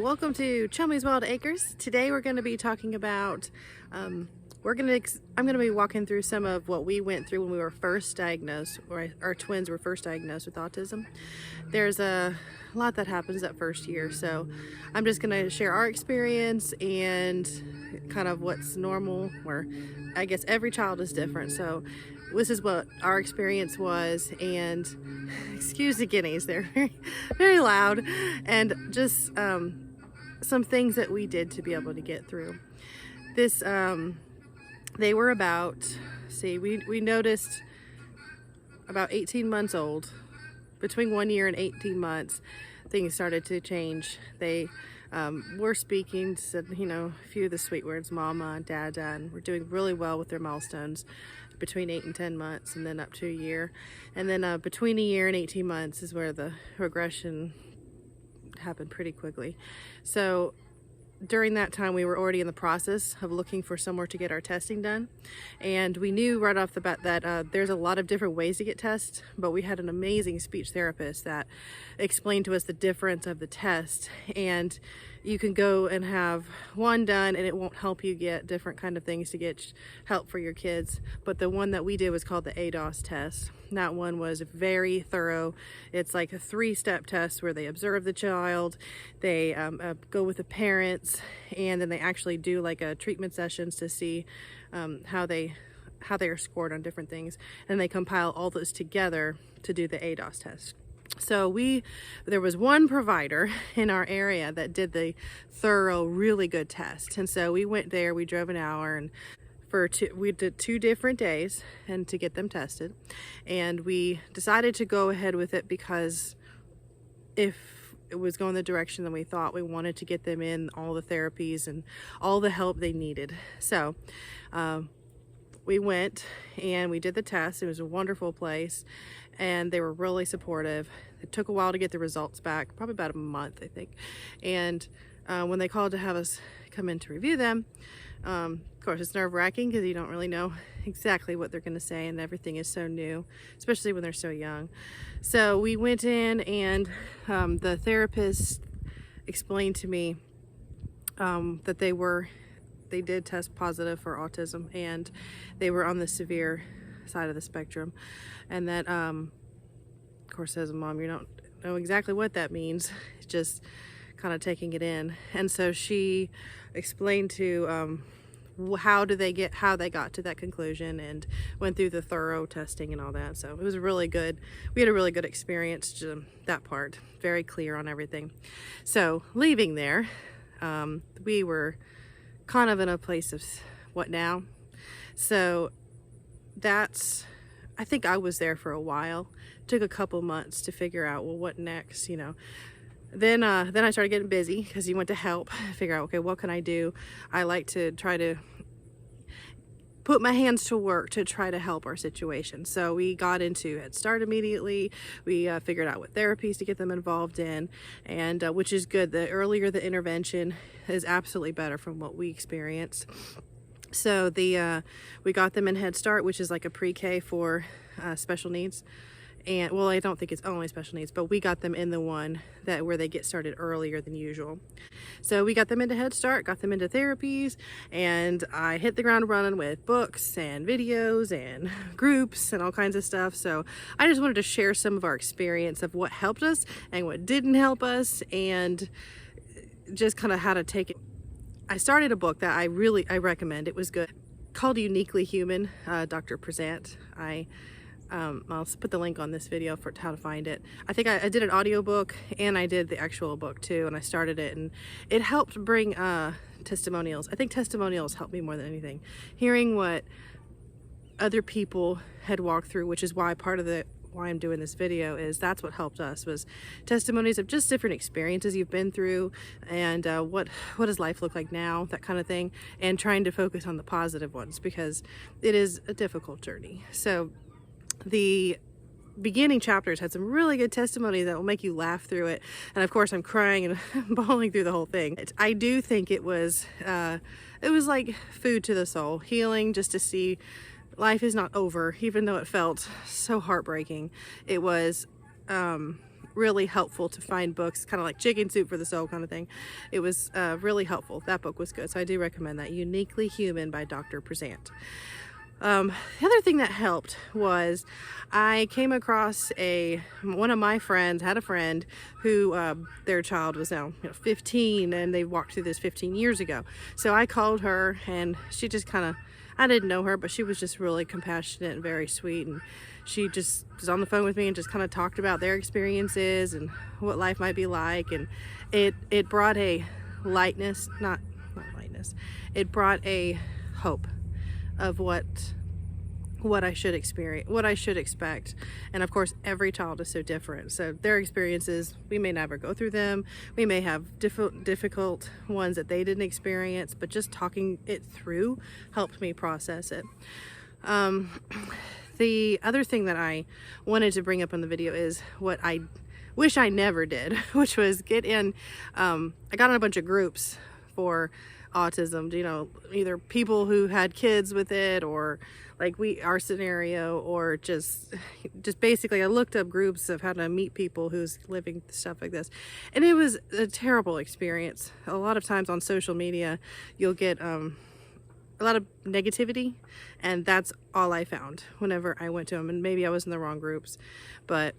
welcome to Chumley's Wild Acres. Today we're going to be talking about, I'm going to be walking through some of what we went through when we were first diagnosed, or our twins were first diagnosed with autism. There's a lot that happens that first year, so I'm just going to share our experience and kind of what's normal, where I guess every child is different. So this is what our experience was, and excuse the guineas, they're very loud, and just some things that we did to be able to get through this. They were about, we noticed about 18 months old. Between 1 year and 18 months, things started to change. They were speaking, said, a few of the sweet words, mama, dada, and we're doing really well with their milestones between 8 and 10 months, and then up to a year. And then between a year and 18 months is where the regression happened pretty quickly. So during that time, we were already in the process of looking for somewhere to get our testing done. And we knew right off the bat that there's a lot of different ways to get tests, but we had an amazing speech therapist that explained to us the difference of the test. And you can go and have one done and it won't help you get different kind of things to get help for your kids. But the one that we did was called the ADOS test. That one was very thorough. It's like a 3-step test where they observe the child, they go with the parents, and then they actually do like a treatment sessions to see how they are scored on different things, and they compile all those together to do the ADOS test. So there was one provider in our area that did the thorough, really good test, and so we went there. We drove an hour, and we did 2 different days and to get them tested, and we decided to go ahead with it because if it was going the direction that we thought, we wanted to get them in all the therapies and all the help they needed. So we went and we did the test. It was a wonderful place, and they were really supportive. It took a while to get the results back, probably about a month, I think. And when they called to have us come in to review them, of course, it's nerve-wracking because you don't really know exactly what they're going to say, and everything is so new, especially when they're so young. So we went in, and the therapist explained to me that they did test positive for autism, and they were on the severe side of the spectrum, and that of course, as a mom, you don't know exactly what that means, just kind of taking it in. And so she explained to how they got to that conclusion, and went through the thorough testing and all that. So it was really good. We had a really good experience. That part, very clear on everything. So leaving there, we were kind of in a place of what now. So I think I was there for a while. Took a couple months to figure out, well, what next, Then I started getting busy because you went to help figure out, okay, what can I do? I like to try to put my hands to work to try to help our situation. So we got into Head Start immediately. We figured out what therapies to get them involved in, and which is good. The earlier the intervention is absolutely better from what we experienced. So we got them in Head Start, which is like a pre-K for special needs. And well, I don't think it's only special needs, but we got them in the one where they get started earlier than usual. So we got them into Head Start, got them into therapies, and I hit the ground running with books and videos and groups and all kinds of stuff. So I just wanted to share some of our experience of what helped us and what didn't help us, and just kind of how to take it. I started a book that I recommend. It was good, called Uniquely Human, Dr. Prizzant. I'll put the link on this video for how to find it. I think I did an audiobook, and I did the actual book too, and I started it, and it helped bring testimonials. I think testimonials helped me more than anything. Hearing what other people had walked through, which is why why I'm doing this video, is that's what helped us, was testimonies of just different experiences you've been through, and what does life look like now, that kind of thing, and trying to focus on the positive ones, because it is a difficult journey. So the beginning chapters had some really good testimonies that will make you laugh through it, and of course I'm crying and bawling through the whole thing. I do think it was like food to the soul, healing, just to see life is not over, even though it felt so heartbreaking. It was really helpful to find books, kind of like Chicken Soup for the Soul kind of thing. It was really helpful. That book was good, so I do recommend that. Uniquely Human by Dr. Prizzant. The other thing that helped was I came across one of my friends had a friend who their child was now 15, and they walked through this 15 years ago. So I called her, and she just kind of, I didn't know her, but she was just really compassionate and very sweet, and she just was on the phone with me and just kind of talked about their experiences and what life might be like, and it brought a lightness, not lightness, it brought a hope of what I should experience, what I should expect. And of course, every child is so different. So their experiences, we may never go through them. We may have difficult ones that they didn't experience, but just talking it through helped me process it. The other thing that I wanted to bring up in the video is what I wish I never did, which was get in, I got in a bunch of groups for autism, you know, either people who had kids with it, or like our scenario, or just basically I looked up groups of how to meet people who's living stuff like this, and it was a terrible experience. A lot of times on social media you'll get a lot of negativity, and that's all I found whenever I went to them. And maybe I was in the wrong groups, but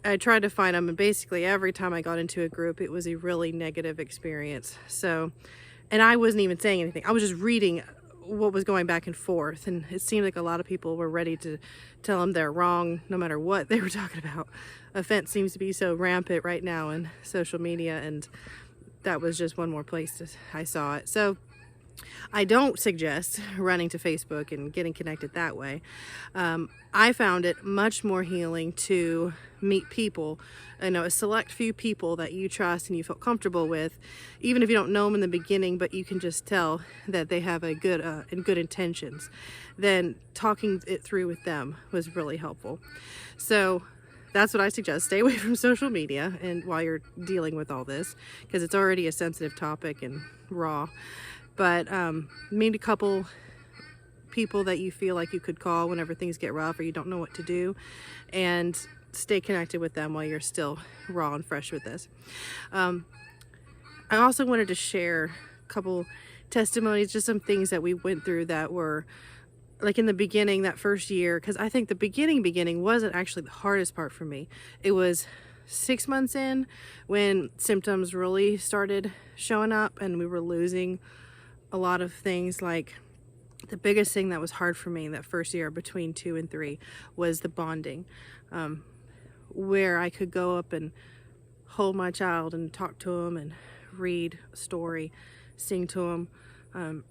I tried to find them, and basically every time I got into a group it was a really negative experience. So, and I wasn't even saying anything. I was just reading what was going back and forth, and it seemed like a lot of people were ready to tell them they're wrong no matter what they were talking about. Offense seems to be so rampant right now in social media, and that was just one more place that I saw it. So I don't suggest running to Facebook and getting connected that way. I found it much more healing to meet people, a select few people that you trust and you feel comfortable with, even if you don't know them in the beginning, but you can just tell that they have a good and good intentions. Then talking it through with them was really helpful. So that's what I suggest. Stay away from social media and while you're dealing with all this, because it's already a sensitive topic and raw. But meet a couple people that you feel like you could call whenever things get rough or you don't know what to do, and stay connected with them while you're still raw and fresh with this. I also wanted to share a couple testimonies, just some things that we went through that were like in the beginning, that first year, because I think the beginning wasn't actually the hardest part for me. It was 6 months in when symptoms really started showing up and we were losing a lot of things. Like the biggest thing that was hard for me that first year between 2 and 3 was the bonding, where I could go up and hold my child and talk to him and read a story, sing to him.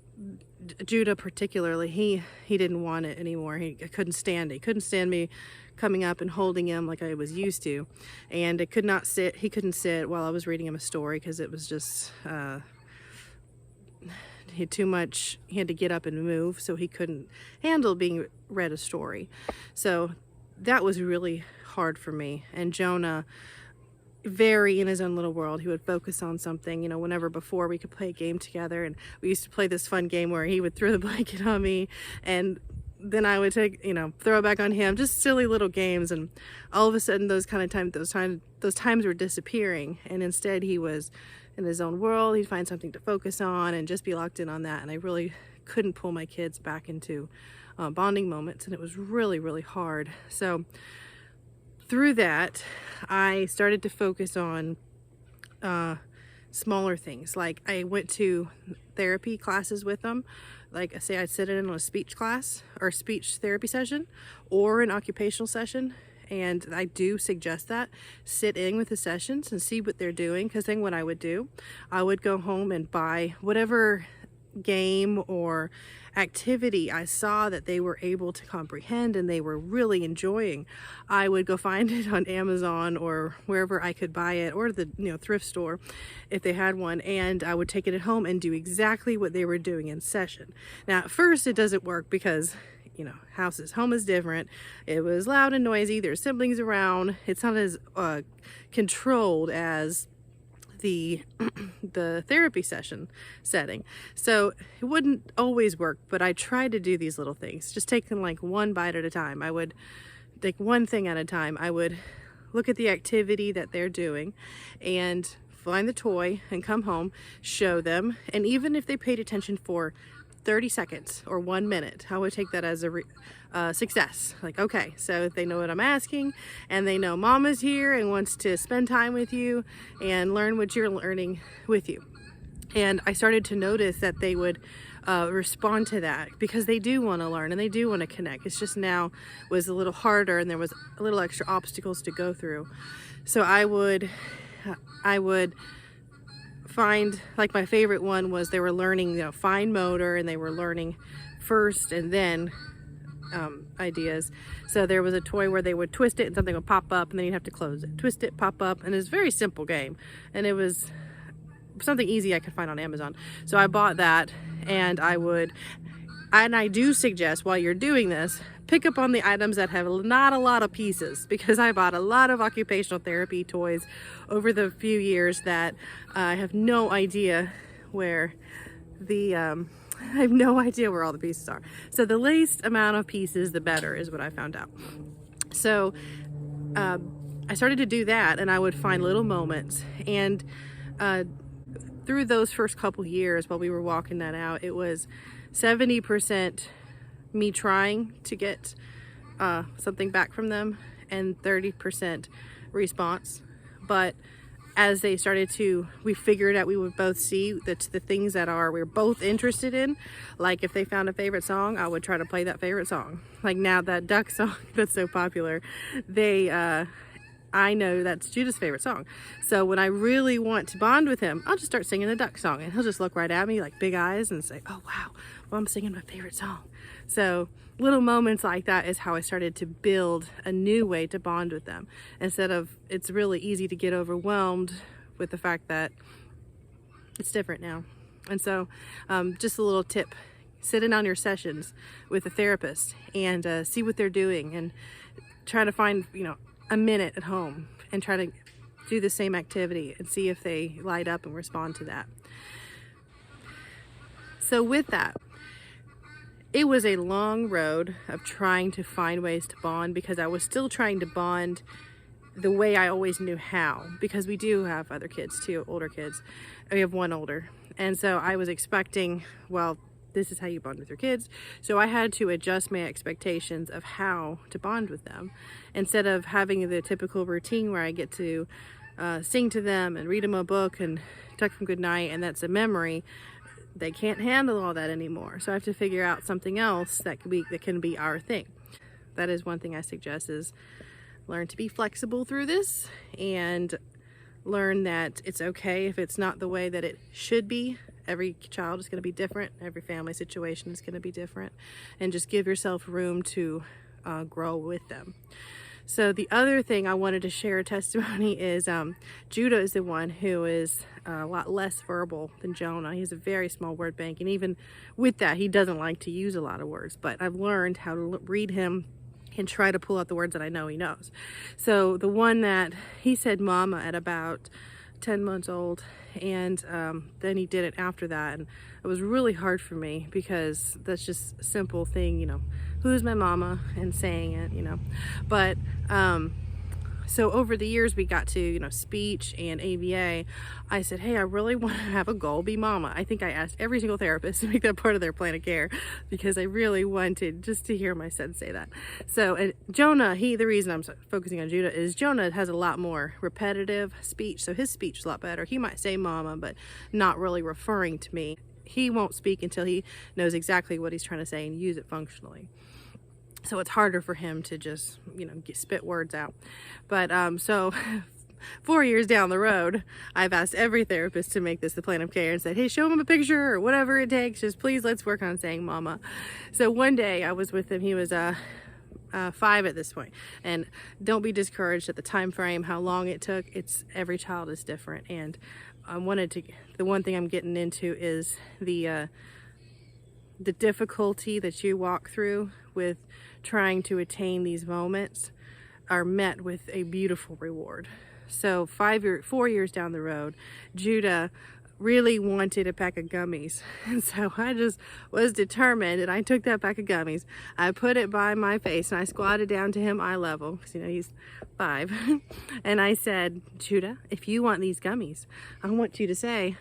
Judah particularly, he didn't want it anymore. He couldn't stand it. He couldn't stand me coming up and holding him like I was used to, and he couldn't sit while I was reading him a story because it was just he had too much. He had to get up and move, so he couldn't handle being read a story. So that was really hard for me. And Jonah, very in his own little world, he would focus on something, whenever before we could play a game together, and we used to play this fun game where he would throw the blanket on me and then I would take, throw it back on him, just silly little games. And all of a sudden those times were disappearing, and instead he was in his own world. He'd find something to focus on and just be locked in on that. And I really couldn't pull my kids back into bonding moments, and it was really, really hard. So through that, I started to focus on smaller things. Like I went to therapy classes with them. Like I say, I'd sit in on a speech class or speech therapy session or an occupational session. And I do suggest that. Sit in with the sessions and see what they're doing. Because then what I would do, I would go home and buy whatever game or activity I saw that they were able to comprehend and they were really enjoying. I would go find it on Amazon or wherever I could buy it, or the thrift store if they had one, and I would take it at home and do exactly what they were doing in session. Now at first it doesn't work because home is different. It was loud and noisy. There's siblings around. It's not as controlled as the therapy session setting, so it wouldn't always work. But I tried to do these little things, just taking like one bite at a time. I would take one thing at a time. I would look at the activity that they're doing and find the toy and come home, show them, and even if they paid attention for 30 seconds or 1 minute, I would take that as a success. Like, okay, so they know what I'm asking and they know mama's here and wants to spend time with you and learn what you're learning with you. And I started to notice that they would respond to that because they do want to learn and they do want to connect. It's just now was a little harder and there was a little extra obstacles to go through. So I would find, like, my favorite one was they were learning, you know, fine motor, and they were learning first and then ideas. So there was a toy where they would twist it and something would pop up and then you'd have to close it. Twist it, pop up, and it was a very simple game. And it was something easy I could find on Amazon. So I bought that, and I do suggest while you're doing this, pick up on the items that have not a lot of pieces, because I bought a lot of occupational therapy toys over the few years that I have no idea where all the pieces are. So the least amount of pieces, the better, is what I found out. So I started to do that, and I would find little moments, and through those first couple years while we were walking that out, it was 70% me trying to get something back from them and 30% response. But as they started to, we figured out we would both see the things that we're both interested in. Like if they found a favorite song, I would try to play that favorite song. Like now that duck song that's so popular, I know that's Judah's favorite song. So when I really want to bond with him, I'll just start singing the duck song, and he'll just look right at me like big eyes and say, oh wow, well, I'm singing my favorite song. So little moments like that is how I started to build a new way to bond with them. Instead of, it's really easy to get overwhelmed with the fact that it's different now. And so just a little tip, sit in on your sessions with a therapist and see what they're doing, and try to find, you know, a minute at home and try to do the same activity and see if they light up and respond to that. So with that, it was a long road of trying to find ways to bond, because I was still trying to bond the way I always knew how, because we do have other kids too, older kids. We have one older. And so I was expecting, well, this is how you bond with your kids. So I had to adjust my expectations of how to bond with them. Instead of having the typical routine where I get to sing to them and read them a book and tuck them good night, and that's a memory, they can't handle all that anymore. So I have to figure out something else that can be our thing. That is one thing I suggest, is learn to be flexible through this, and learn that it's okay if it's not the way that it should be. Every child is going to be different. Every family situation is going to be different, and just give yourself room to grow with them. So the other thing I wanted to share a testimony is Judah is the one who is a lot less verbal than Jonah. He has a very small word bank, and even with that, he doesn't like to use a lot of words, but I've learned how to read him and try to pull out the words that I know he knows. So the one that he said mama at about 10 months old, and then he did it after that, and it was really hard for me, because that's just a simple thing, you know, who's my mama, and saying it, you know. But so over the years we got to, you know, speech and ABA. I said, hey, I really want to have a goal, be mama. I think I asked every single therapist to make that part of their plan of care, because I really wanted just to hear my son say that. So and Jonah, the reason I'm focusing on Judah is Jonah has a lot more repetitive speech, so his speech is a lot better. He might say mama, but not really referring to me. He won't speak until he knows exactly what he's trying to say and use it functionally. So it's harder for him to just, you know, spit words out. But so 4 years down the road, I've asked every therapist to make this the plan of care, and said, hey, show him a picture or whatever it takes. Just please, let's work on saying mama. So one day I was with him. He was 5 at this point, and don't be discouraged at the time frame, how long it took. Every child is different, and the one thing I'm getting into is the difficulty that you walk through with trying to attain these moments are met with a beautiful reward. So 4 years down the road, Judah really wanted a pack of gummies. And so I just was determined, and I took that pack of gummies. I put it by my face and I squatted down to him eye level, because you know he's 5. And I said, Judah, if you want these gummies, I want you to say,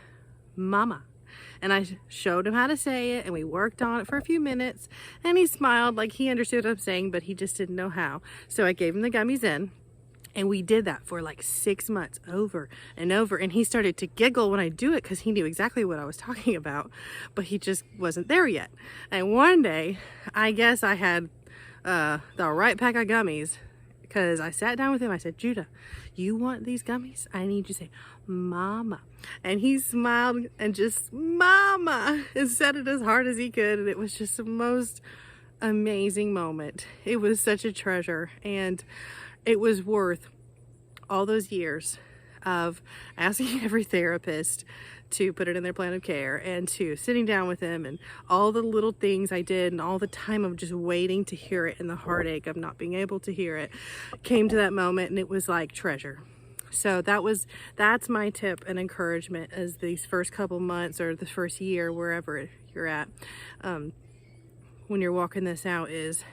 Mama. And I showed him how to say it, and we worked on it for a few minutes, and he smiled like he understood what I'm saying, but he just didn't know how. So I gave him the gummies in. And we did that for like 6 months, over and over. And he started to giggle when I do it because he knew exactly what I was talking about, but he just wasn't there yet. And one day, I guess I had the right pack of gummies, because I sat down with him. I said, Judah, you want these gummies? I need you to say, Mama. And he smiled and just, Mama, and said it as hard as he could. And it was just the most amazing moment. It was such a treasure. And it was worth all those years of asking every therapist to put it in their plan of care, and to sitting down with them, and all the little things I did, and all the time of just waiting to hear it, and the heartache of not being able to hear it came to that moment, and it was like treasure. So that's my tip and encouragement as these first couple months or the first year, wherever you're at, when you're walking this out, is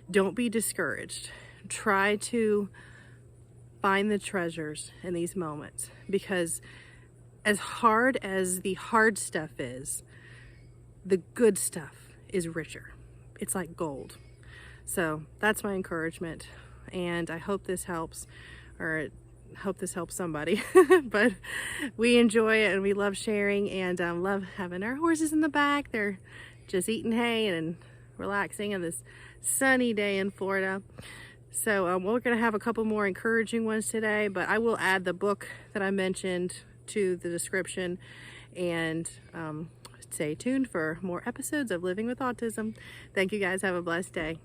don't be discouraged. Try to find the treasures in these moments, because as hard as the hard stuff is, the good stuff is richer. It's like gold. So that's my encouragement, and I hope this helps, or hope this helps somebody. But we enjoy it, and we love sharing, and love having our horses in the back. They're just eating hay and relaxing on this sunny day in Florida. So we're going to have a couple more encouraging ones today, but I will add the book that I mentioned to the description, and stay tuned for more episodes of Living with Autism. Thank you guys. Have a blessed day.